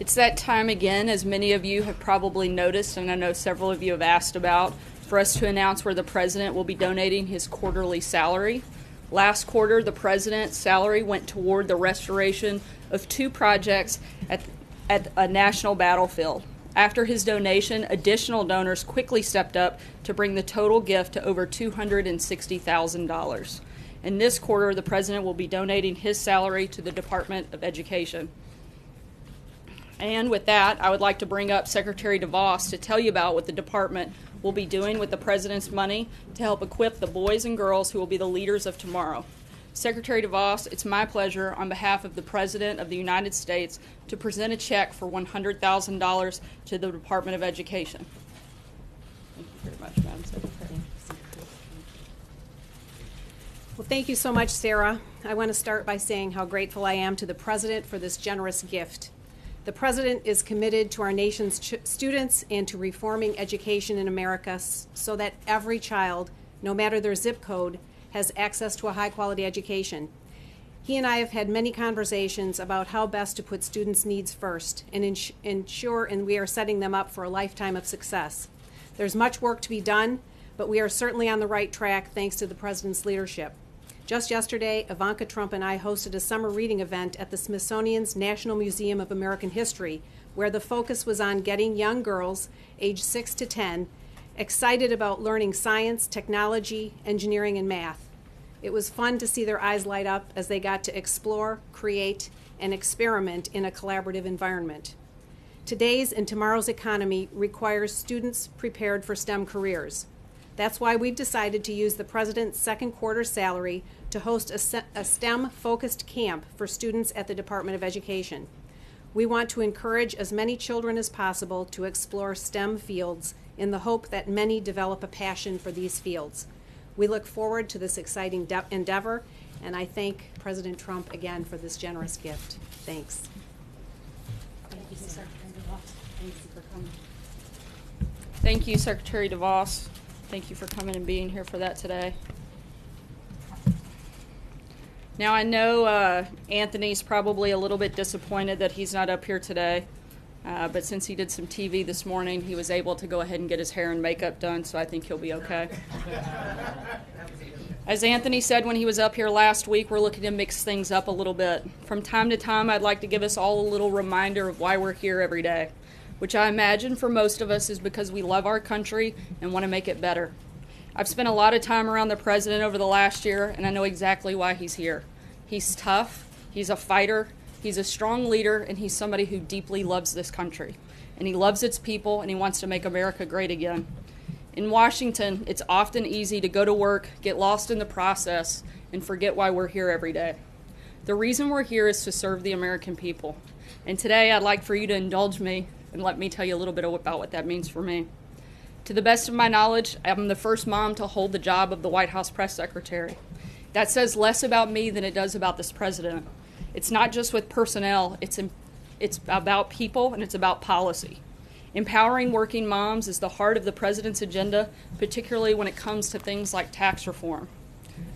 It's that time again, as many of you have probably noticed, and I know several of you have asked about, for us to announce where the President will be donating his quarterly salary. Last quarter, the President's salary went toward the restoration of 2 projects at a national battlefield. After his donation, additional donors quickly stepped up to bring the total gift to over $260,000. In this quarter, the President will be donating his salary to the Department of Education. And with that, I would like to bring up Secretary DeVos to tell you about what the department will be doing with the President's money to help equip the boys and girls who will be the leaders of tomorrow. Secretary DeVos, it's my pleasure on behalf of the President of the United States to present a check for $100,000 to the Department of Education. Thank you very much, Madam Secretary. Well, thank you so much, Sarah. I want to start by saying how grateful I am to the President for this generous gift. The President is committed to our nation's students and to reforming education in America so that every child, no matter their zip code, has access to a high-quality education. He and I have had many conversations about how best to put students' needs first and ensure we are setting them up for a lifetime of success. There's much work to be done, but we are certainly on the right track thanks to the President's leadership. Just yesterday, Ivanka Trump and I hosted a summer reading event at the Smithsonian's National Museum of American History, where the focus was on getting young girls, aged 6 to 10, excited about learning science, technology, engineering, and math. It was fun to see their eyes light up as they got to explore, create, and experiment in a collaborative environment. Today's and tomorrow's economy requires students prepared for STEM careers. That's why we've decided to use the President's second quarter salary to host a STEM-focused camp for students at the Department of Education. We want to encourage as many children as possible to explore STEM fields in the hope that many develop a passion for these fields. We look forward to this exciting endeavor, and I thank President Trump again for this generous gift. Thanks. Thank you, Secretary DeVos. Thank you for coming. Thank you, Secretary DeVos. Thank you for coming and being here for that today. Now, I know Anthony's probably a little bit disappointed that he's not up here today, but since he did some TV this morning, he was able to go ahead and get his hair and makeup done, so I think he'll be okay. As Anthony said when he was up here last week, we're looking to mix things up a little bit. From time to time, I'd like to give us all a little reminder of why we're here every day, which I imagine for most of us is because we love our country and want to make it better. I've spent a lot of time around the President over the last year, and I know exactly why he's here. He's tough, he's a fighter, he's a strong leader, and he's somebody who deeply loves this country. And he loves its people, and he wants to make America great again. In Washington, it's often easy to go to work, get lost in the process, and forget why we're here every day. The reason we're here is to serve the American people. And today, I'd like for you to indulge me and let me tell you a little bit about what that means for me. To the best of my knowledge, I'm the first mom to hold the job of the White House press secretary. That says less about me than it does about this president. It's not just with personnel, it's about people and it's about policy. Empowering working moms is the heart of the president's agenda, particularly when it comes to things like tax reform.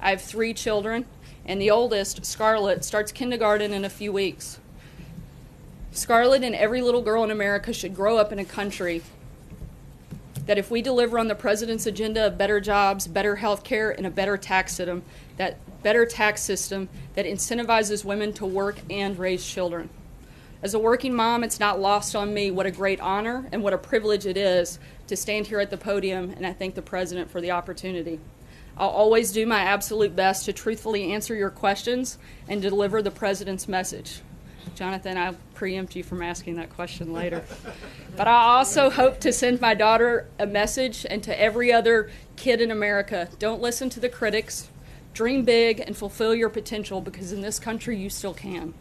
I have 3 children, and the oldest, Scarlett, starts kindergarten in a few weeks. Scarlett and every little girl in America should grow up in a country that if we deliver on the president's agenda of better jobs, better health care, and a better tax system, that incentivizes women to work and raise children. As a working mom, it's not lost on me what a great honor and what a privilege it is to stand here at the podium, and I thank the President for the opportunity. I'll always do my absolute best to truthfully answer your questions and deliver the President's message. Jonathan, I'll preempt you from asking that question later. But I also hope to send my daughter a message, and to every other kid in America: don't listen to the critics, dream big, and fulfill your potential, because in this country you still can.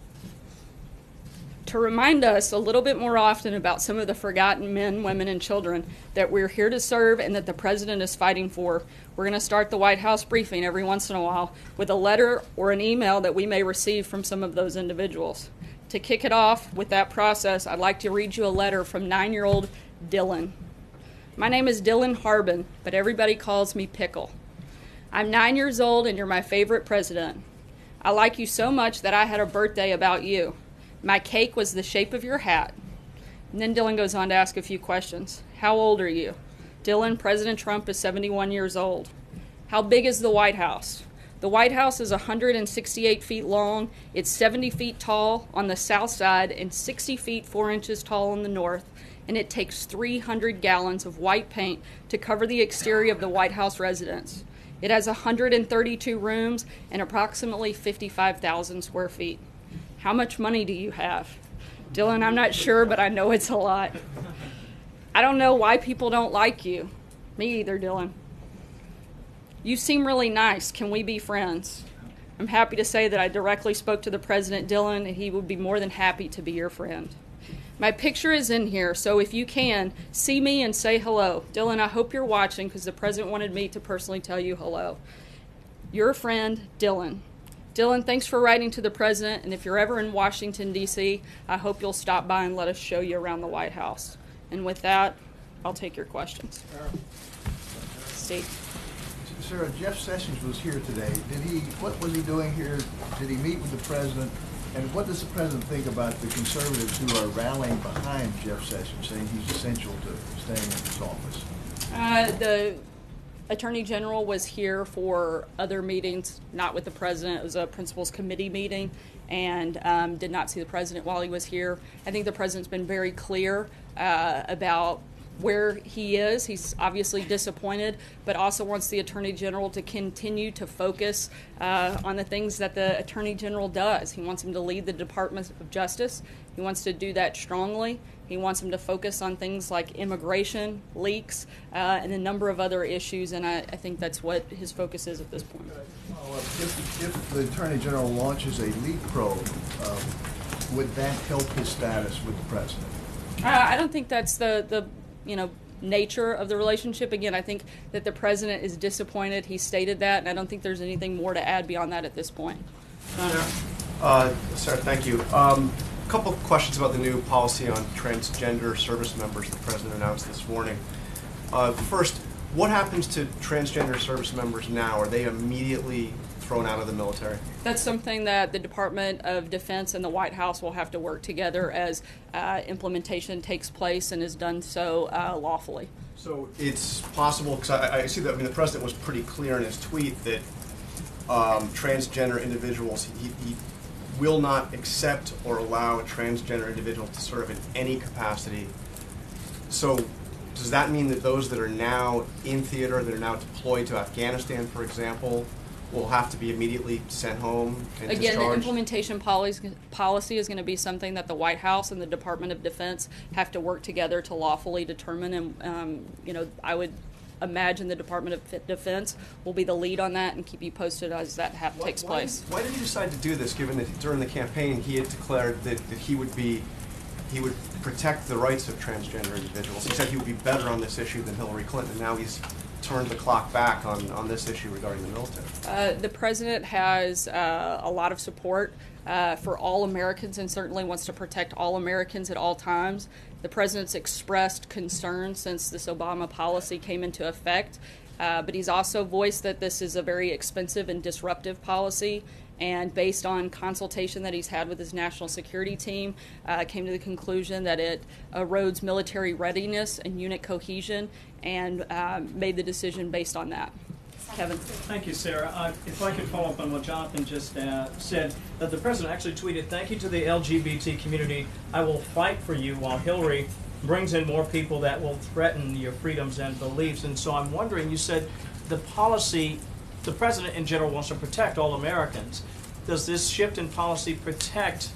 To remind us a little bit more often about some of the forgotten men, women, and children that we're here to serve and that the President is fighting for, we're going to start the White House briefing every once in a while with a letter or an email that we may receive from some of those individuals. To kick it off with that process, I'd like to read you a letter from 9-year-old Dylan. My name is Dylan Harbin, but everybody calls me Pickle. I'm 9 years old and you're my favorite president. I like you so much that I had a birthday about you. My cake was the shape of your hat. And then Dylan goes on to ask a few questions. How old are you? Dylan, President Trump is 71 years old. How big is the White House? The White House is 168 feet long. It's 70 feet tall on the south side and 60 feet 4 inches tall on the north. And it takes 300 gallons of white paint to cover the exterior of the White House residence. It has 132 rooms and approximately 55,000 square feet. How much money do you have? Dylan, I'm not sure, but I know it's a lot. I don't know why people don't like you. Me either, Dylan. You seem really nice. Can we be friends? I'm happy to say that I directly spoke to the President, Dylan, and he would be more than happy to be your friend. My picture is in here, so if you can, see me and say hello. Dylan, I hope you're watching because the President wanted me to personally tell you hello. Your friend, Dylan. Dylan, thanks for writing to the President, and if you're ever in Washington, D.C., I hope you'll stop by and let us show you around the White House. And with that, I'll take your questions. Steve. Sarah, Jeff Sessions was here today. What was he doing here? Did he meet with the President? And what does the President think about the conservatives who are rallying behind Jeff Sessions, saying he's essential to staying in his office? The Attorney General was here for other meetings, not with the President. It was a Principals Committee meeting, and did not see the President while he was here. I think the President's been very clear about where he is. He's obviously disappointed, but also wants the Attorney General to continue to focus on the things that the Attorney General does. He wants him to lead the Department of Justice. He wants to do that strongly. He wants him to focus on things like immigration, leaks, and a number of other issues, and I think that's what his focus is at this point. If the Attorney General launches a leak probe, would that help his status with the President? I don't think that's the nature of the relationship. Again, I think that the President is disappointed. He stated that, and I don't think there's anything more to add beyond that at this point. Sarah, thank you. A couple of questions about the new policy on transgender service members the President announced this morning. First, what happens to transgender service members now? Are they immediately thrown out of the military? That's something that the Department of Defense and the White House will have to work together as implementation takes place and is done so lawfully. So it's possible, because I see that the President was pretty clear in his tweet that transgender individuals, he will not accept or allow a transgender individual to serve in any capacity. So does that mean that those that are now in theater, that are now deployed to Afghanistan, for example, will have to be immediately sent home and Again, discharged? the implementation policy is going to be something that the White House and the Department of Defense have to work together to lawfully determine. And I would imagine the Department of Defense will be the lead on that and keep you posted as that takes place. Why did he decide to do this, given that during the campaign he had declared that he would protect the rights of transgender individuals? He said he would be better on this issue than Hillary Clinton, and now he's turned the clock back on this issue regarding the military. The President has a lot of support for all Americans and certainly wants to protect all Americans at all times. The President's expressed concern since this Obama policy came into effect, but he's also voiced that this is a very expensive and disruptive policy, and based on consultation that he's had with his national security team, came to the conclusion that it erodes military readiness and unit cohesion, and made the decision based on that. Kevin. Thank you, Sarah. If I could follow up on what Jonathan just said, that the President actually tweeted, "Thank you to the LGBT community. I will fight for you while Hillary brings in more people that will threaten your freedoms and beliefs." And so I'm wondering, you said the policy, the President in general wants to protect all Americans. Does this shift in policy protect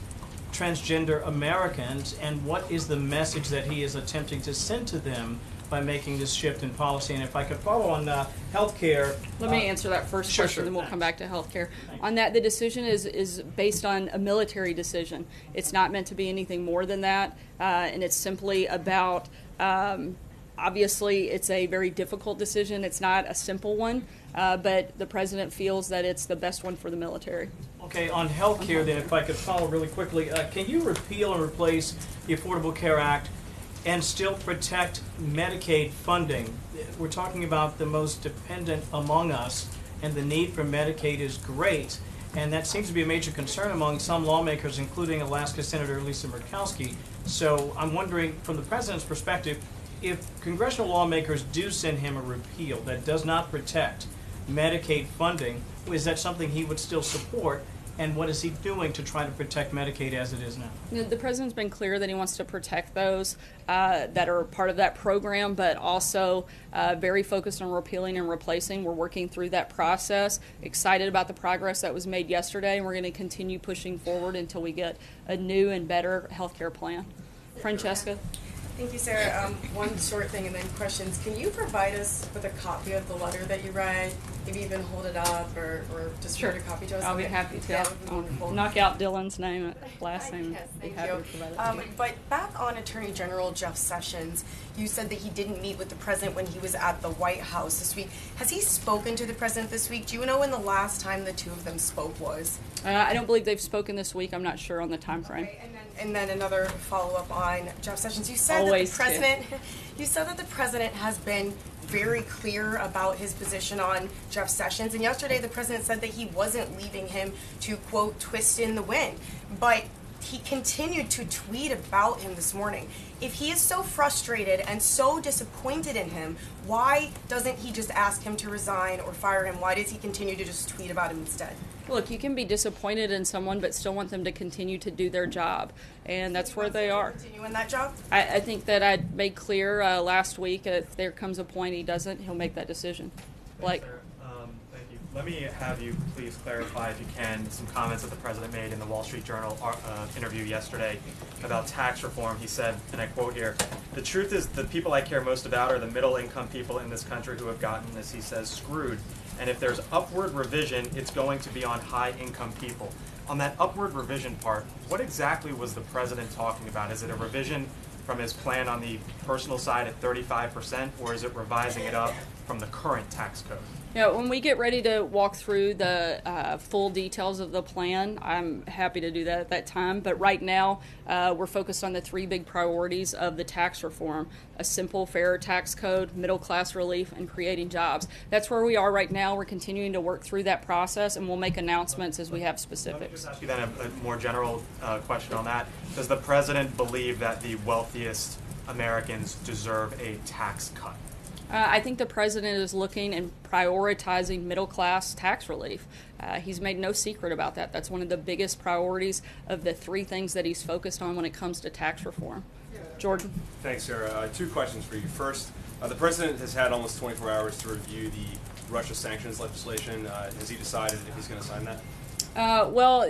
transgender Americans, and what is the message that he is attempting to send to them by making this shift in policy? And if I could follow on health care. Let me answer that first question, then we'll come back to health care. On that, the decision is based on a military decision. It's not meant to be anything more than that, and it's simply about, obviously, it's a very difficult decision. It's not a simple one, but the President feels that it's the best one for the military. Okay, on health care then, if I could follow really quickly, can you repeal and replace the Affordable Care Act and still protect Medicaid funding? We're talking about the most dependent among us, and the need for Medicaid is great. And that seems to be a major concern among some lawmakers, including Alaska Senator Lisa Murkowski. So I'm wondering, from the president's perspective, if congressional lawmakers do send him a repeal that does not protect Medicaid funding, is that something he would still support? And what is he doing to try to protect Medicaid as it is now? You know, the president's been clear that he wants to protect those that are part of that program, but also very focused on repealing and replacing. We're working through that process. Excited about the progress that was made yesterday, and we're going to continue pushing forward until we get a new and better health care plan. Francesca? Thank you, Sarah. One short thing and then questions. Can you provide us with a copy of the letter that you read? Maybe even hold it up or just read a copy to us? I'll be happy to. That would be wonderful. Knock out Dylan's name, last name. Yes, Be thank happy you. to provide it to you. But back on Attorney General Jeff Sessions, you said that he didn't meet with the president when he was at the White House this week. Has he spoken to the president this week? Do you know when the last time the two of them spoke was? I don't believe they've spoken this week. I'm not sure on the time frame. Okay, and then another follow-up on Jeff Sessions. You said Always that the president, you said that the president has been very clear about his position on Jeff Sessions, and yesterday the president said that he wasn't leaving him to, quote, twist in the wind. But he continued to tweet about him this morning. If he is so frustrated and so disappointed in him, why doesn't he just ask him to resign or fire him? Why does he continue to just tweet about him instead? Look, you can be disappointed in someone but still want them to continue to do their job, and that's where they are. Continue in that job? I think that I made clear last week, if there comes a point he doesn't, he'll make that decision. Thank you. Let me have you please clarify, if you can, some comments that the president made in the Wall Street Journal interview yesterday about tax reform. He said, and I quote here, "The truth is the people I care most about are the middle-income people in this country who have gotten, as he says, screwed. And if there's upward revision, it's going to be on high-income people." On that upward revision part, what exactly was the president talking about? Is it a revision from his plan on the personal side at 35%, or is it revising it up from the current tax code? Yeah, when we get ready to walk through the full details of the plan, I'm happy to do that at that time. But right now, we're focused on the three big priorities of the tax reform: a simple, fairer tax code, middle-class relief, and creating jobs. That's where we are right now. We're continuing to work through that process, and we'll make announcements as we have Let me specifics. just ask you then a more general question on that. Does the president believe that the wealthiest Americans deserve a tax cut? I think the president is looking and prioritizing middle-class tax relief. He's made no secret about that. That's one of the biggest priorities of the three things that he's focused on when it comes to tax reform. Jordan? Thanks, Sarah. Two questions for you. First, the president has had almost 24 hours to review the Russia sanctions legislation. Has he decided if he's going to sign that? Well,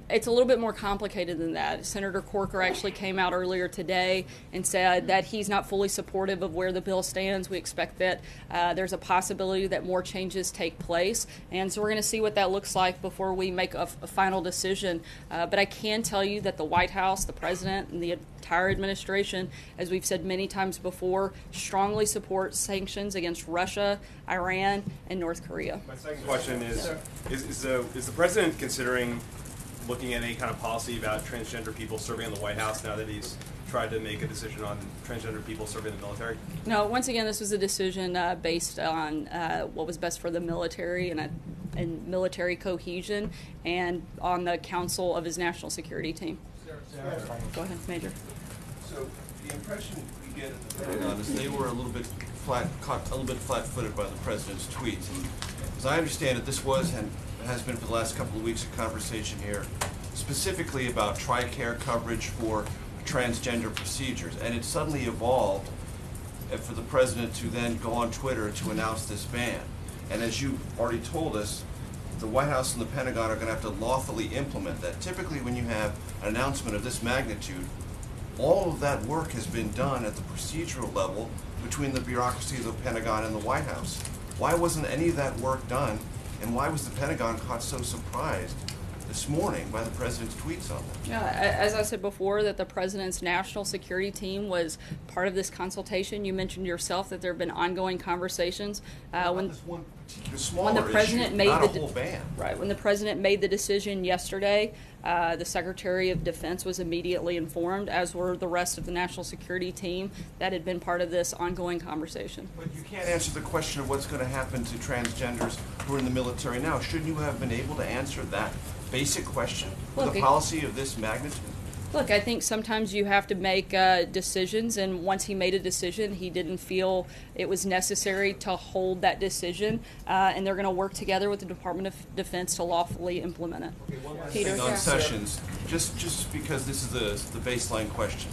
it's a little bit more complicated than that. Senator Corker actually came out earlier today and said that he's not fully supportive of where the bill stands. We expect that there's a possibility that more changes take place, and so we're going to see what that looks like before we make a final decision. But I can tell you that the White House, the president, and the entire administration, as we've said many times before, strongly support sanctions against Russia, Iran, and North Korea. My second question is the president considering looking at any kind of policy about transgender people serving in the White House now that he's tried to make a decision on transgender people serving in the military? No, once again, this was a decision based on what was best for the military and military cohesion, and on the counsel of his national security team. Go ahead, Major. So the impression we get at the Pentagon is they were a little bit flat-footed by the president's tweets. And as I understand it, this was and has been for the last couple of weeks a conversation here specifically about TRICARE coverage for transgender procedures, and it suddenly evolved for the president to then go on Twitter to announce this ban. And as you already told us, the White House and the Pentagon are going to have to lawfully implement that. Typically, when you have an announcement of this magnitude, all of that work has been done at the procedural level between the bureaucracy of the Pentagon and the White House. Why wasn't any of that work done, and why was the Pentagon caught so surprised this morning by the president's tweets on that? Yeah, as I said before, that the president's national security team was part of this consultation. You mentioned yourself that there have been ongoing conversations. This one a smaller When the president issue, made not the a whole ban. Right. When the president made the decision yesterday, the Secretary of Defense was immediately informed, as were the rest of the national security team that had been part of this ongoing conversation. But you can't answer the question of what's going to happen to transgenders who are in the military now. Shouldn't you have been able to answer that basic question with a policy of this magnitude? Look, I think sometimes you have to make decisions, and once he made a decision, he didn't feel it was necessary to hold that decision, and they're going to work together with the Department of Defense to lawfully implement it. Peter? On Sessions, just because this is the baseline question.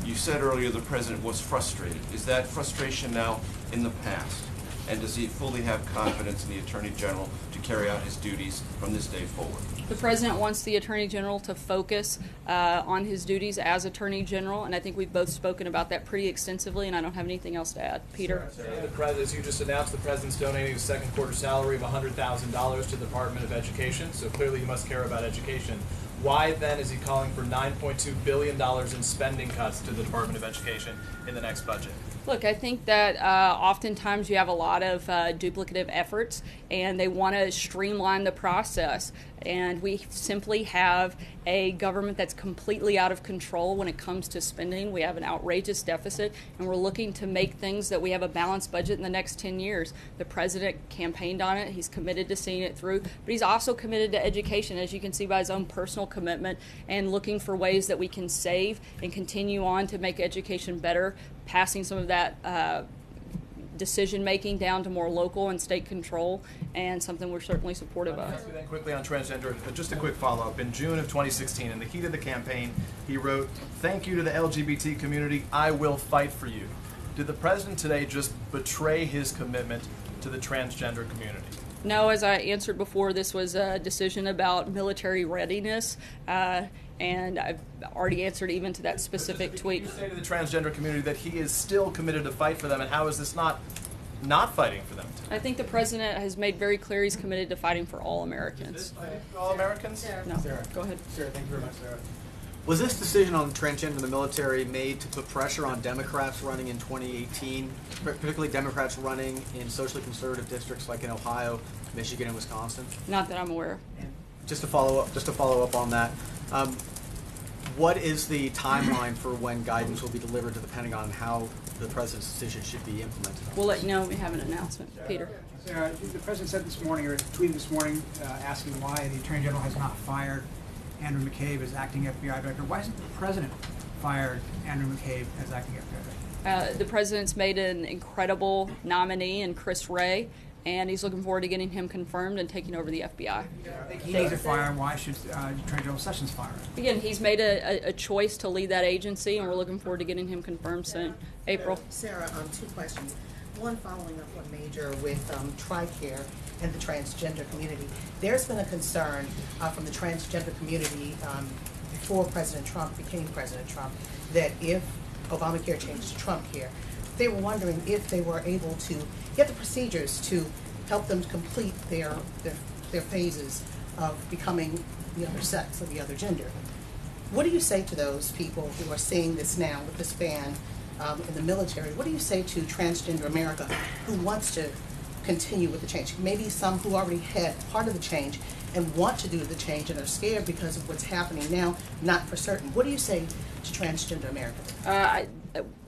You said earlier the president was frustrated. Is that frustration now in the past? And does he fully have confidence in the Attorney General to carry out his duties from this day forward? The president wants the Attorney General to focus on his duties as Attorney General, and I think we've both spoken about that pretty extensively, and I don't have anything else to add. Peter? As you just announced, the president's donating his second quarter salary of $100,000 to the Department of Education, so clearly he must care about education. Why then is he calling for $9.2 billion in spending cuts to the Department of Education in the next budget? Look, I think that oftentimes you have a lot of duplicative efforts, and they want to streamline the process. And we simply have a government that's completely out of control when it comes to spending. We have an outrageous deficit, and we're looking to make things that we have a balanced budget in the next 10 years. The president campaigned on it. He's committed to seeing it through, but he's also committed to education, as you can see by his own personal commitment, and looking for ways that we can save and continue on to make education better, passing some of that decision making down to more local and state control, and something we're certainly supportive of. Then quickly on transgender, just a quick follow-up. In June of 2016, in the heat of the campaign, he wrote, "Thank you to the LGBT community. I will fight for you." Did the president today just betray his commitment to the transgender community? No, as I answered before, this was a decision about military readiness, and I've already answered even to that specific tweet. You say to the transgender community that he is still committed to fight for them, and how is this not fighting for them? I think the president has made very clear he's committed to fighting for all Americans. All Americans? No, go ahead. Sarah, thank you very much, Sarah. Was this decision on transgender in the military made to put pressure on Democrats running in 2018, particularly Democrats running in socially conservative districts like in Ohio, Michigan, and Wisconsin? Not that I'm aware of. Just to follow up on that, what is the timeline for when guidance will be delivered to the Pentagon on how the president's decision should be implemented? We'll let you know when we have an announcement. Peter? Sarah, the president said this morning, or tweeted this morning, asking why the Attorney General has not fired Andrew McCabe as acting FBI director. Why hasn't the president fired Andrew McCabe as acting FBI director? The president's made an incredible nominee in Chris Wray, and he's looking forward to getting him confirmed and taking over the FBI. I think he needs to fire him. Why should Attorney General Sessions fire him? Again, he's made a choice to lead that agency, and we're looking forward to getting him confirmed soon. April? Sarah, two questions. One, following up on Major with TRICARE and the transgender community. There's been a concern from the transgender community before President Trump became President Trump that if Obamacare changed to Trump care, they were wondering if they were able to get the procedures to help them complete their phases of becoming the other sex or the other gender. What do you say to those people who are seeing this now with this ban in the military? What do you say to Transgender America who wants to continue with the change? Maybe some who already had part of the change and want to do the change and are scared because of what's happening now, not for certain. What do you say to Transgender America?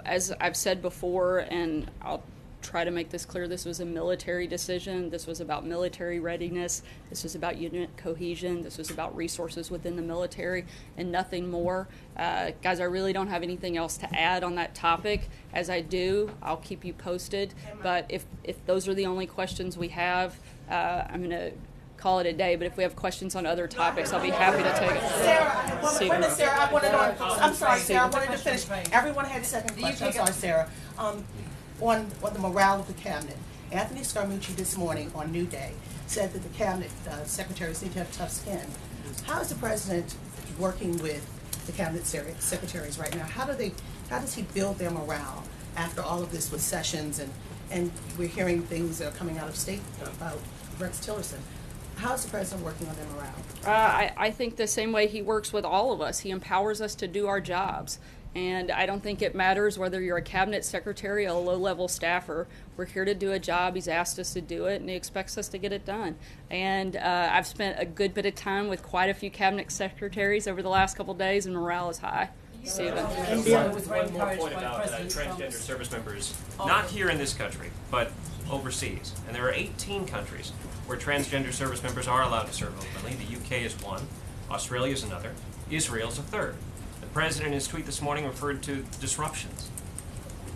As I've said before, and I'll try to make this clear, this was a military decision. This was about military readiness. This was about unit cohesion. This was about resources within the military and nothing more. Guys, I really don't have anything else to add on that topic. As I do, I'll keep you posted. But if those are the only questions we have, I'm going to call it a day. But if we have questions on other topics, I'll be happy to take it. Sarah, I wanted to, I'm sorry, Sarah, I wanted to finish. Everyone had a second question. I'm sorry, Sarah. On the morale of the cabinet, Anthony Scaramucci this morning on New Day said that the cabinet secretaries need to have tough skin. How is the president working with the cabinet secretaries right now? How does he build their morale after all of this with Sessions and we're hearing things that are coming out of state about Rex Tillerson? How is the president working on their morale? I think the same way he works with all of us. He empowers us to do our jobs. And I don't think it matters whether you're a cabinet secretary or a low-level staffer. We're here to do a job. He's asked us to do it, and he expects us to get it done. And I've spent a good bit of time with quite a few cabinet secretaries over the last couple of days, and morale is high. Stephen. One more point about transgender service members, not here in this country, but overseas. And there are 18 countries where transgender service members are allowed to serve openly. The UK is one, Australia is another, Israel is a third. The president in his tweet this morning referred to disruptions.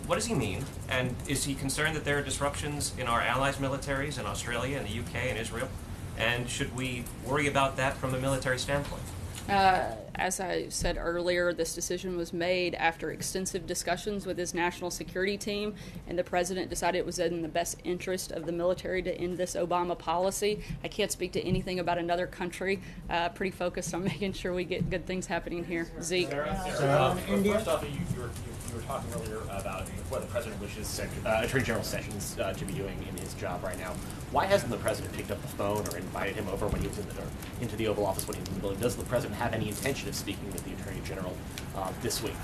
What does he mean? And is he concerned that there are disruptions in our allies' militaries in Australia and the UK and Israel? And should we worry about that from a military standpoint? As I said earlier, this decision was made after extensive discussions with his national security team, and the president decided it was in the best interest of the military to end this Obama policy. I can't speak to anything about another country. Pretty focused on making sure we get good things happening here. Zeke. First off, you were talking earlier about what the president wishes Attorney General Sessions to be doing in his job right now. Why hasn't the president picked up the phone or invited him over when he was into the Oval Office when he was in the building? Does the president have any intention of speaking with the Attorney General this week?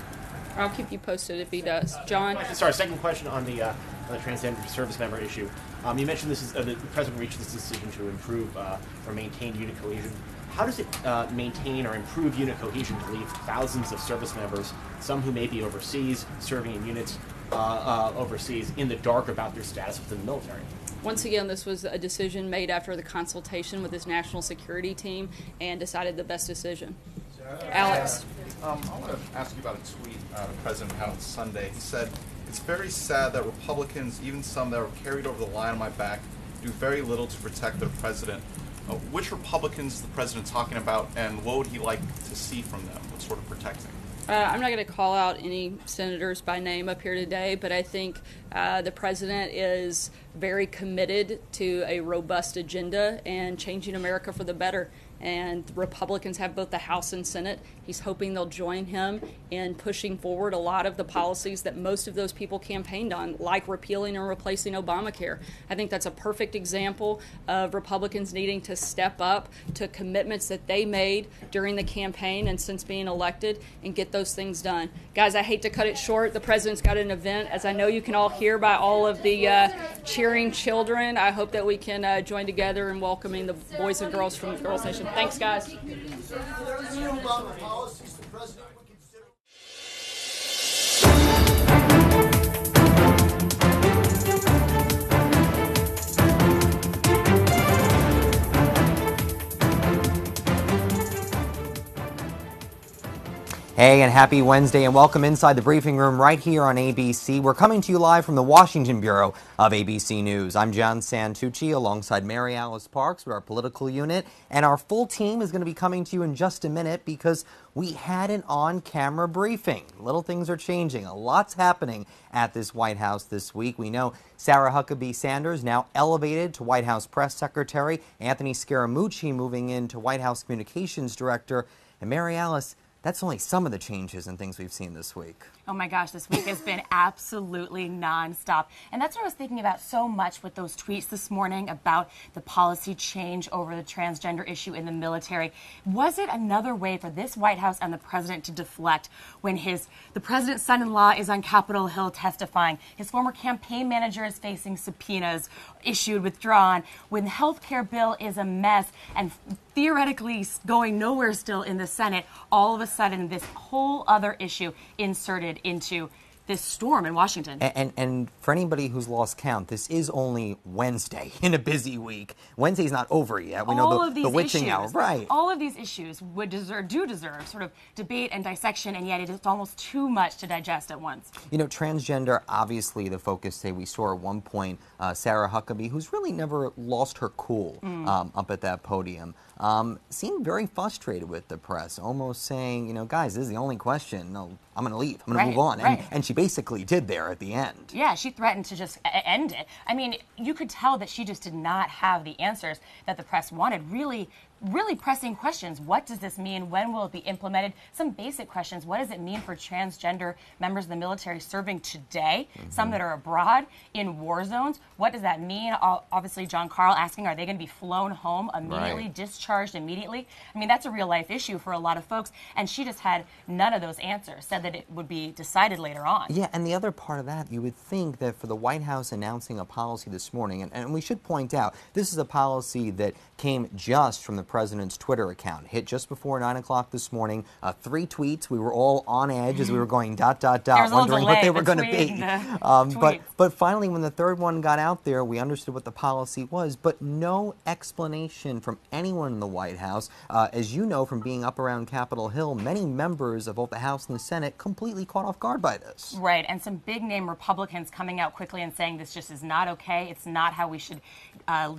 I'll keep you posted if he does. John? Sorry, second question on the transgender service member issue. You mentioned this is the president reached this decision to improve or maintain unit cohesion. How does it maintain or improve unit cohesion to leave thousands of service members, some who may be overseas, serving in units overseas, in the dark about their status within the military? Once again, this was a decision made after the consultation with his national security team and decided the best decision. Alex. I want to ask you about a tweet the president had on Sunday. He said, "It's very sad that Republicans, even some that were carried over the line on my back, do very little to protect their president." Which Republicans is the president talking about, and what would he like to see from them? What sort of protecting? I'm not going to call out any senators by name up here today, but I think the president is very committed to a robust agenda and changing America for the better. And Republicans have both the House and Senate. He's hoping they'll join him in pushing forward a lot of the policies that most of those people campaigned on, like repealing and replacing Obamacare. I think that's a perfect example of Republicans needing to step up to commitments that they made during the campaign and since being elected and get those things done. Guys, I hate to cut it short. The president's got an event, as I know you can all hear by all of the cheering children. I hope that we can join together in welcoming the boys and girls from Girls Nation. Thanks, guys. Hey, and happy Wednesday, and welcome inside the briefing room right here on ABC. We're coming to you live from the Washington Bureau of ABC News. I'm John Santucci alongside Mary Alice Parks with our political unit, and our full team is going to be coming to you in just a minute because we had an on-camera briefing. Little things are changing. A lot's happening at this White House this week. We know Sarah Huckabee Sanders now elevated to White House Press Secretary, Anthony Scaramucci moving into White House Communications Director, and Mary Alice, that's only some of the changes and things we've seen this week. Oh my gosh, this week has been absolutely nonstop. And that's what I was thinking about so much with those tweets this morning about the policy change over the transgender issue in the military. Was it another way for this White House and the president to deflect when the president's son-in-law is on Capitol Hill testifying, his former campaign manager is facing subpoenas issued, withdrawn, when the health care bill is a mess and theoretically going nowhere still in the Senate, all of a sudden this whole other issue inserted into this storm in Washington. And for anybody who's lost count, this is only Wednesday in a busy week. Wednesday's not over yet. We know the witching hour, right? All of these issues do deserve sort of debate and dissection, and yet it is almost too much to digest at once. You know, transgender, obviously the focus today. We saw at one point Sarah Huckabee, who's really never lost her cool up at that podium, seemed very frustrated with the press, almost saying, you know, guys, this is the only question. No, I'm going to leave. I'm going to move on. And she basically did there at the end. Yeah, she threatened to just end it. I mean, you could tell that she just did not have the answers that the press wanted. Really, really pressing questions. What does this mean? When will it be implemented? Some basic questions. What does it mean for transgender members of the military serving today? Some that are abroad in war zones. What does that mean? Obviously, John Carl asking, are they going to be flown home immediately, discharged immediately? I mean, that's a real life issue for a lot of folks. And she just had none of those answers, said that it would be decided later on. Yeah, and the other part of that, you would think that for the White House announcing a policy this morning, and we should point out, this is a policy that came just from the president's Twitter account. Hit just before 9 o'clock this morning. 3 tweets. We were all on edge as we were going ... wondering what they were going to be. But finally, when the third one got out there, we understood what the policy was, but no explanation from anyone in the White House. As you know from being up around Capitol Hill, many members of both the House and the Senate completely caught off guard by this. Right, and some big-name Republicans coming out quickly and saying this just is not okay. It's not how we should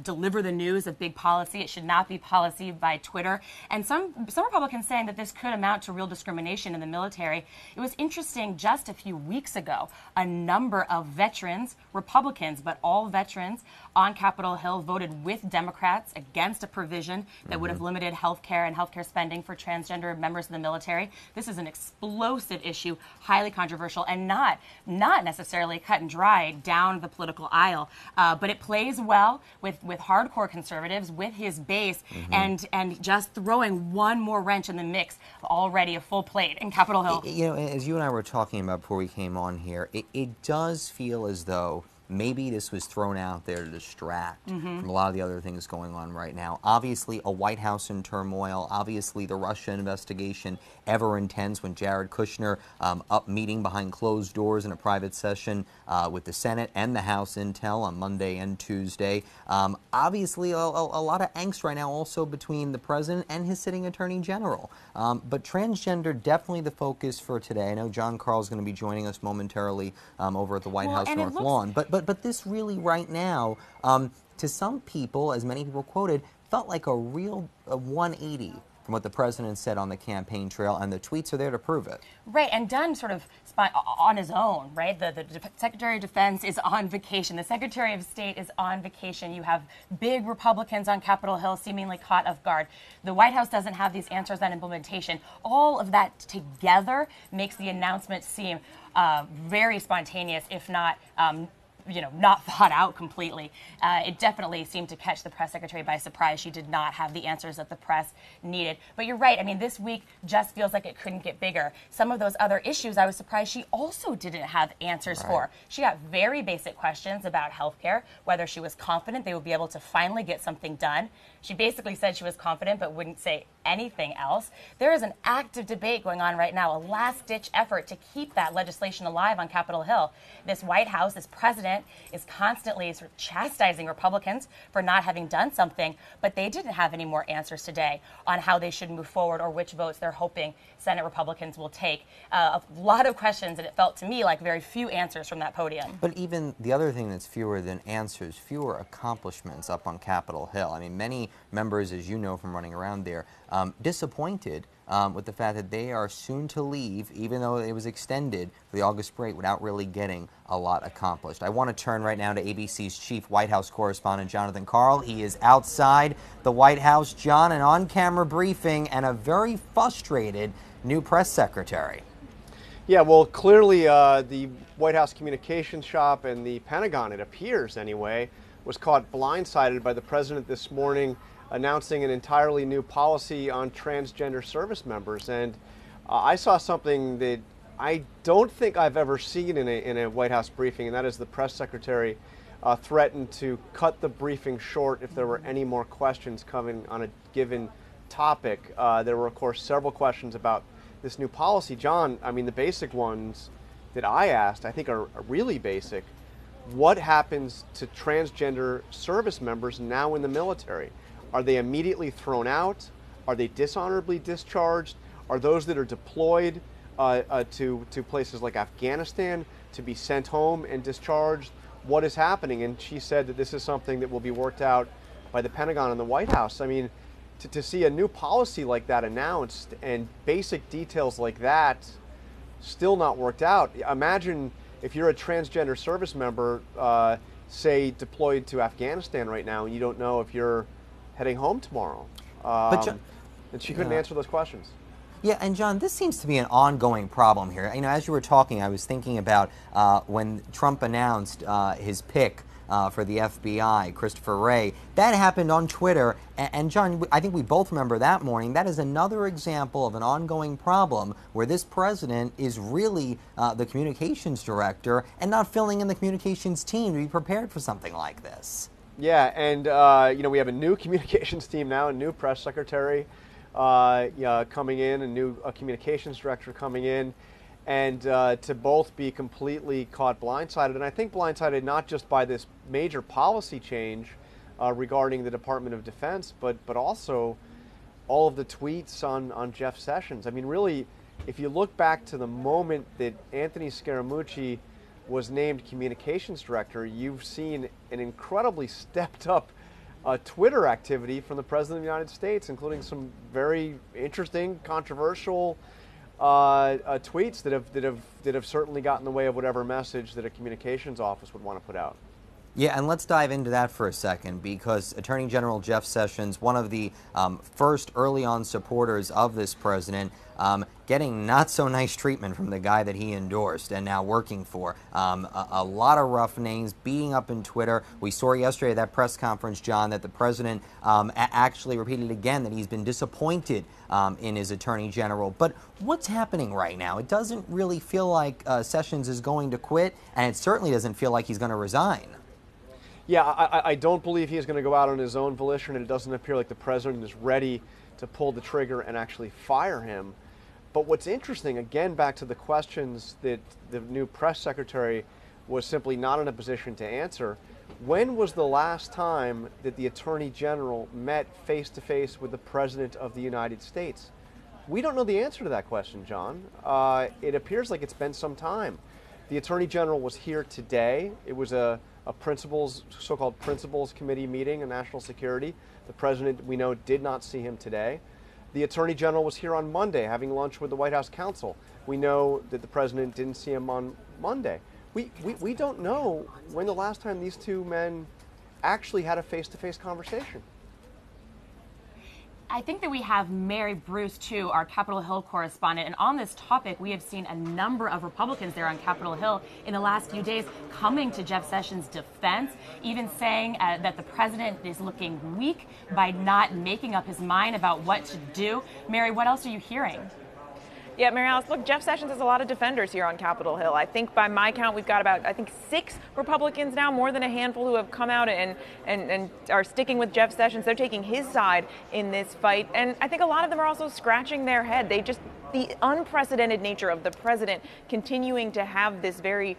deliver the news of big policy. It should not be policy by Twitter. And some Republicans saying that this could amount to real discrimination in the military. It was interesting just a few weeks ago, a number of veterans, Republicans, but all veterans on Capitol Hill voted with Democrats against a provision that would have limited health care and health care spending for transgender members of the military. This is an explosive issue, highly controversial, and not necessarily cut and dry down the political aisle. But it plays well with hardcore conservatives, with his base, and just throwing one more wrench in the mix, already a full plate in Capitol Hill. You know, as you and I were talking about before we came on here, it does feel as though maybe this was thrown out there to distract from a lot of the other things going on right now. Obviously, a White House in turmoil. Obviously, the Russia investigation ever intense when Jared Kushner up meeting behind closed doors in a private session with the Senate and the House Intel on Monday and Tuesday. Obviously, a lot of angst right now also between the president and his sitting attorney general. But transgender definitely the focus for today. I know John Carl is going to be joining us momentarily over at the White House North Lawn. But this really right now, to some people, as many people quoted, felt like a real 180 from what the president said on the campaign trail, and the tweets are there to prove it. Right, and done sort of on his own, right? The Secretary of Defense is on vacation. The Secretary of State is on vacation. You have big Republicans on Capitol Hill seemingly caught off guard. The White House doesn't have these answers on implementation. All of that together makes the announcement seem very spontaneous, if not not thought out completely. It definitely seemed to catch the press secretary by surprise. She did not have the answers that the press needed. But you're right. I mean, this week just feels like it couldn't get bigger. Some of those other issues, I was surprised she also didn't have answers for. She got very basic questions about health care, whether she was confident they would be able to finally get something done. She basically said she was confident but wouldn't say anything else. There is an active debate going on right now, a last-ditch effort to keep that legislation alive on Capitol Hill. This White House, this president, is constantly sort of chastising Republicans for not having done something, but they didn't have any more answers today on how they should move forward or which votes they're hoping Senate Republicans will take. A lot of questions, and it felt to me like very few answers from that podium. But even the other thing that's fewer than answers, fewer accomplishments up on Capitol Hill. I mean, many members, as you know from running around there, disappointed with the fact that they are soon to leave, even though it was extended for the August break, without really getting a lot accomplished. I want to turn right now to ABC's chief White House correspondent, Jonathan Karl. He is outside the White House. John, an on-camera briefing and a very frustrated new press secretary. Yeah, well, clearly the White House communications shop and the Pentagon, it appears anyway, was caught blindsided by the president this morning announcing an entirely new policy on transgender service members. And I saw something that I don't think I've ever seen in a White House briefing, and that is the press secretary threatened to cut the briefing short if there were any more questions coming on a given topic. There were, of course, several questions about this new policy. John, I mean, the basic ones that I asked, I think are really basic. What happens to transgender service members now in the military? Are they immediately thrown out? Are they dishonorably discharged? Are those that are deployed to places like Afghanistan to be sent home and discharged? What is happening? And she said that this is something that will be worked out by the Pentagon and the White House. I mean, to see a new policy like that announced and basic details like that still not worked out. Imagine if you're a transgender service member, say deployed to Afghanistan right now, and you don't know if you're heading home tomorrow. And she couldn't answer those questions. Yeah, and John, this seems to be an ongoing problem here. You know, as you were talking, I was thinking about when Trump announced his pick for the FBI, Christopher Wray. That happened on Twitter. And John, I think we both remember that morning. That is another example of an ongoing problem where this president is really the communications director and not filling in the communications team to be prepared for something like this. Yeah, and you know, we have a new communications team now, a new press secretary coming in, a new communications director coming in, and to both be completely caught blindsided. And I think blindsided not just by this major policy change regarding the Department of Defense, but also all of the tweets on Jeff Sessions. I mean, really, if you look back to the moment that Anthony Scaramucci was named communications director, you've seen an incredibly stepped up Twitter activity from the President of the United States, including some very interesting, controversial tweets that have certainly gotten in the way of whatever message that a communications office would want to put out. Yeah, and let's dive into that for a second, because Attorney General Jeff Sessions, one of the first early on supporters of this president, getting not so nice treatment from the guy that he endorsed and now working for. A lot of rough names, beating up in Twitter. We saw yesterday at that press conference, John, that the president actually repeated again that he's been disappointed in his attorney general. But what's happening right now? It doesn't really feel like Sessions is going to quit, and it certainly doesn't feel like he's going to resign. Yeah, I don't believe he's going to go out on his own volition, and it doesn't appear like the president is ready to pull the trigger and actually fire him. But what's interesting, again, back to the questions that the new press secretary was simply not in a position to answer, when was the last time that the attorney general met face-to-face with the president of the United States? We don't know the answer to that question, John. It appears like it's been some time. The attorney general was here today. It was a so-called principals committee meeting on national security. The president, we know, did not see him today. The attorney general was here on Monday having lunch with the White House counsel. We know that the president didn't see him on Monday. We don't know when the last time these two men actually had a face-to-face conversation. I think that we have Mary Bruce, too, our Capitol Hill correspondent. And on this topic, we have seen a number of Republicans there on Capitol Hill in the last few days coming to Jeff Sessions' defense, even saying that the president is looking weak by not making up his mind about what to do. Mary, what else are you hearing? Yeah, Mary Alice, look, Jeff Sessions has a lot of defenders here on Capitol Hill. I think by my count, we've got about, 6 Republicans now, more than a handful, who have come out and are sticking with Jeff Sessions. They're taking his side in this fight. And I think a lot of them are also scratching their head. The unprecedented nature of the president continuing to have this very,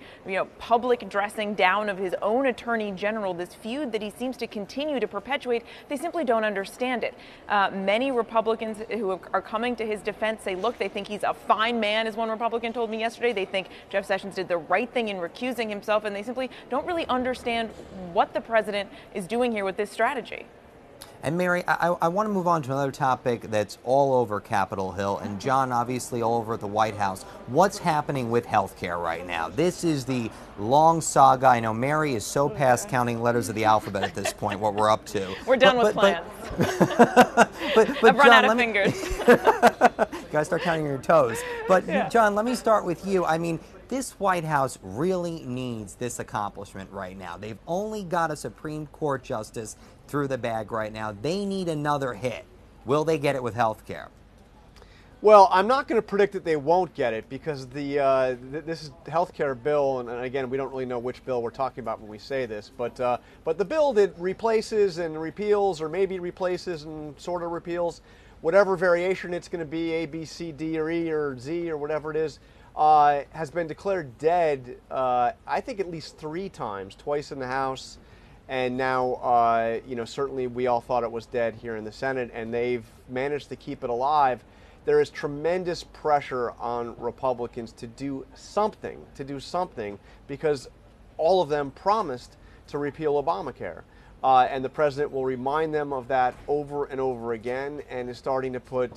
public dressing down of his own attorney general, this feud that he seems to continue to perpetuate, they simply don't understand it. Many Republicans who are coming to his defense say, look, they think he's a fine man, as one Republican told me yesterday. They think Jeff Sessions did the right thing in recusing himself, and they simply don't really understand what the president is doing here with this strategy. And Mary, I want to move on to another topic that's all over Capitol Hill, and John, obviously all over at the White House. What's happening with health care right now? This is the long saga. I know Mary is so past counting letters of the alphabet at this point, what we're up to. We're done with plans. I've run John, out of fingers. You gotta start counting your toes. But yeah. John, let me start with you. I mean, this White House really needs this accomplishment right now. They've only got a Supreme Court justice through the bag right now. They need another hit. Will they get it with health care? Well, I'm not going to predict that they won't get it, because this is health care bill, and again, we don't really know which bill we're talking about when we say this, but the bill that replaces and repeals, or maybe replaces and sort of repeals, whatever variation it's going to be, A, B, C, D, or E, or Z, or whatever it is, has been declared dead, I think at least 3 times, twice in the House, and now, certainly we all thought it was dead here in the Senate, and they've managed to keep it alive. There is tremendous pressure on Republicans to do something, because all of them promised to repeal Obamacare. And the president will remind them of that over and over again, and is starting to put,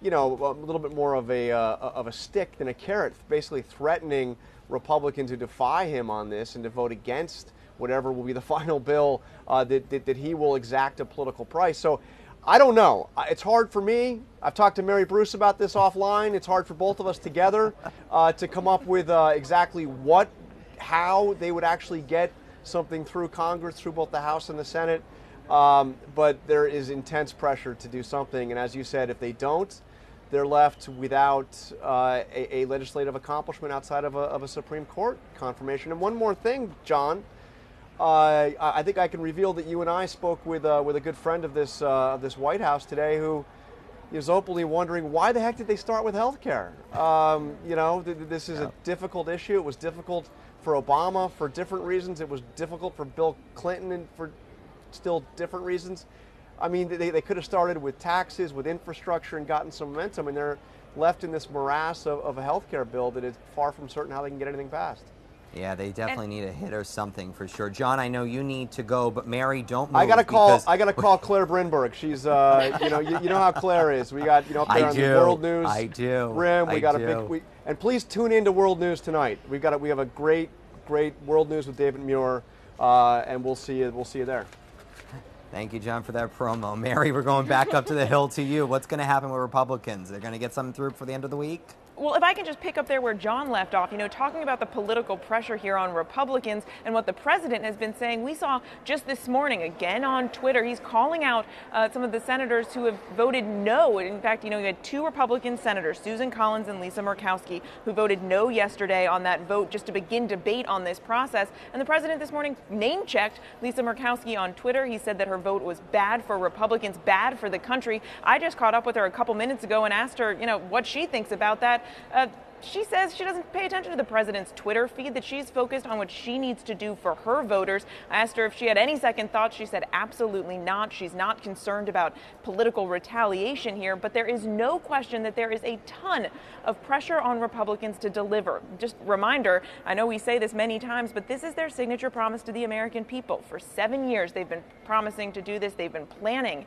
a little bit more of a stick than a carrot, basically threatening Republicans who defy him on this and to vote against whatever will be the final bill that he will exact a political price. So I don't know. It's hard for me. I've talked to Mary Bruce about this offline. It's hard for both of us together to come up with exactly how they would actually get something through Congress, through both the House and the Senate. But there is intense pressure to do something. And as you said, if they don't, they're left without a legislative accomplishment outside of a Supreme Court confirmation. And one more thing, John. I think I can reveal that you and I spoke with a good friend of this White House today, who is openly wondering why the heck did they start with health care? This is a difficult issue. It was difficult for Obama for different reasons. It was difficult for Bill Clinton and for still different reasons. I mean, they could have started with taxes, with infrastructure, and gotten some momentum, and they're left in this morass of a health care bill that is far from certain how they can get anything passed. Yeah, they definitely need a hit or something for sure. John, I know you need to go, but Mary, don't move. I gotta call Claire Brinberg. She's you know how Claire is. We got up there on the World News Rim. We got a big and please tune in to World News tonight. We have a great World News with David Muir, and we'll see you there. Thank you, John, for that promo. Mary, we're going back up to the Hill to you. What's going to happen with Republicans? They're going to get something through for the end of the week? Well, if I can just pick up there where John left off, talking about the political pressure here on Republicans and what the president has been saying. We saw just this morning, again on Twitter, he's calling out some of the senators who have voted no. In fact, you had two Republican senators, Susan Collins and Lisa Murkowski, who voted no yesterday on that vote just to begin debate on this process. And the president this morning name-checked Lisa Murkowski on Twitter. He said that her vote was bad for Republicans, bad for the country. I just caught up with her a couple minutes ago and asked her, what she thinks about that. She says she doesn't pay attention to the president's Twitter feed, that she's focused on what she needs to do for her voters. I asked her if she had any second thoughts. She said absolutely not. She's not concerned about political retaliation here, but there is no question that there is a ton of pressure on Republicans to deliver. Just reminder, I know we say this many times, but this is their signature promise to the American people. For 7 years, they've been promising to do this. They've been planning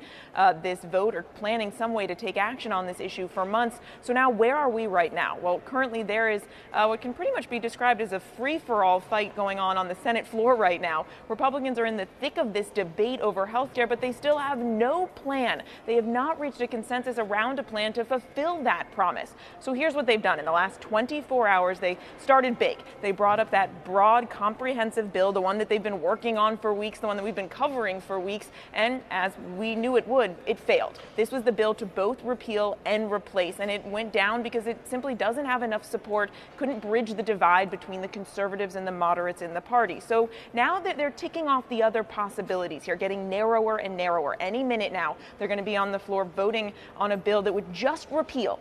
this vote or planning some way to take action on this issue for months. So now where are we right now? Well, currently there is what can pretty much be described as a free-for-all fight going on the Senate floor right now. Republicans are in the thick of this debate over health care, but they still have no plan. They have not reached a consensus around a plan to fulfill that promise. So here's what they've done. In the last 24 hours, they started big. They brought up that broad, comprehensive bill, the one that they've been working on for weeks, the one that we've been covering for weeks, and as we knew it would, it failed. This was the bill to both repeal and replace, and it went down because it simply doesn't have enough support, couldn't bridge the divide between the conservatives and the moderates in the party. So now that they're ticking off the other possibilities here, getting narrower and narrower. Any minute now, they're going to be on the floor voting on a bill that would just repeal.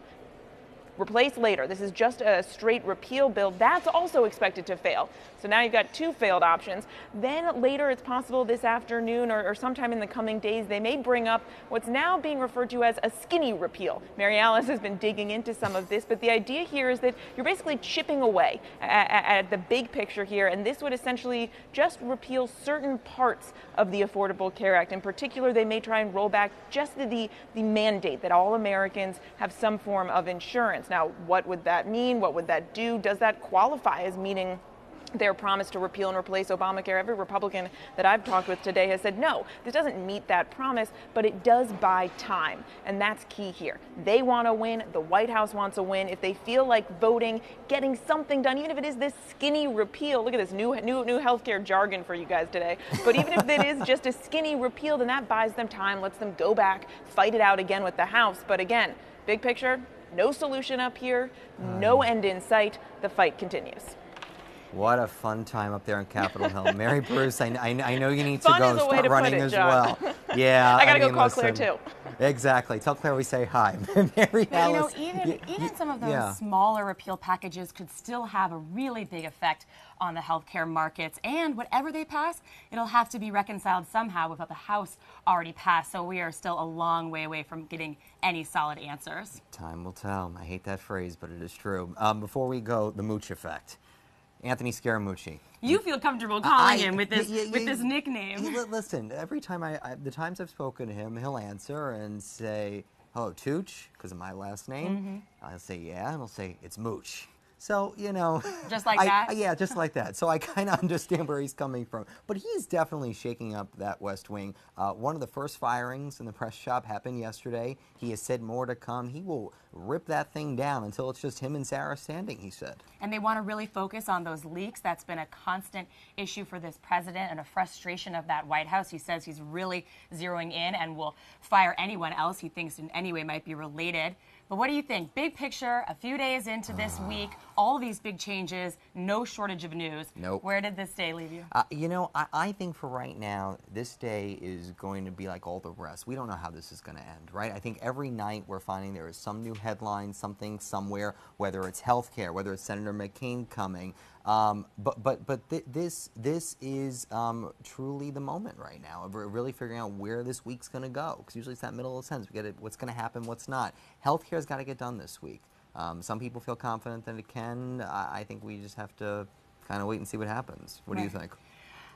Replace later. This is just a straight repeal bill. That's also expected to fail. So now you've got two failed options. Then later, it's possible this afternoon or sometime in the coming days, they may bring up what's now being referred to as a skinny repeal. Mary Alice has been digging into some of this, but the idea here is that you're basically chipping away at the big picture here, and this would essentially just repeal certain parts of the Affordable Care Act. In particular, they may try and roll back just the mandate that all Americans have some form of insurance. Now, what would that mean? What would that do? Does that qualify as meeting their promise to repeal and replace Obamacare? Every Republican that I've talked with today has said, no, this doesn't meet that promise, but it does buy time. And that's key here. They want to win. The White House wants to win. If they feel like voting, getting something done, even if it is this skinny repeal, look at this new healthcare jargon for you guys today, but even if it is just a skinny repeal, then that buys them time, lets them go back, fight it out again with the House. But again, big picture, no solution up here, no end in sight. The fight continues. What a fun time up there on Capitol Hill. Mary Bruce, I know you need to Fun go is a way start to running put it, as John. well. Yeah, I gotta go call listen, Claire too. Exactly. Tell Claire we say hi. Mary But, Alice, even some of those smaller repeal packages could still have a really big effect on the healthcare markets. And whatever they pass, it'll have to be reconciled somehow with what the House already passed. So we are still a long way away from getting any solid answers. Time will tell. I hate that phrase, but it is true. Before we go, the Mooch effect. Anthony Scaramucci. You feel comfortable calling him with this nickname. Listen, every time the times I've spoken to him, he'll answer and say, "Hello, Tooch," because of my last name. I'll say, "Yeah," and he'll say, "It's Mooch." So, you know. Just like that? Yeah, just like that. So I kind of understand where he's coming from. But he's definitely shaking up that West Wing. One of the first firings in the press shop happened yesterday. He has said more to come. He will rip that thing down until it's just him and Sarah standing, he said. And they want to really focus on those leaks. That's been a constant issue for this president and a frustration of that White House. He says he's really zeroing in and will fire anyone else he thinks in any way might be related. But what do you think? Big picture, a few days into this week, all these big changes, no shortage of news. Nope. Where did this day leave you? You know, I think for right now, this day is going to be like all the rest. We don't know how this is going to end, right? I think every night we're finding there is some new headline, something somewhere, whether it's healthcare, whether it's Senator McCain coming. This is truly the moment right now of really figuring out where this week's going to go. Because usually it's that middle of the sentence. We get what's going to happen, what's not. Healthcare's got to get done this week. Some people feel confident that it can. I think we just have to kind of wait and see what happens. What do you think?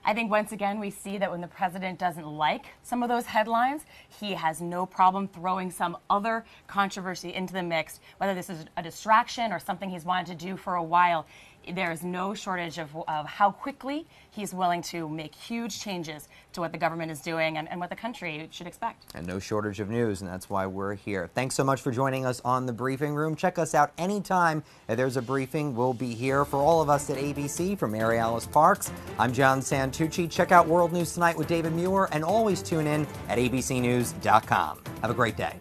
I think once again we see that when the president doesn't like some of those headlines, he has no problem throwing some other controversy into the mix, whether this is a distraction or something he's wanted to do for a while. There is no shortage of how quickly he's willing to make huge changes to what the government is doing and what the country should expect. And no shortage of news, and that's why we're here. Thanks so much for joining us on The Briefing Room. Check us out anytime there's a briefing. We'll be here for all of us at ABC. From Mary Alice Parks, I'm John Santucci. Check out World News Tonight with David Muir, and always tune in at abcnews.com. Have a great day.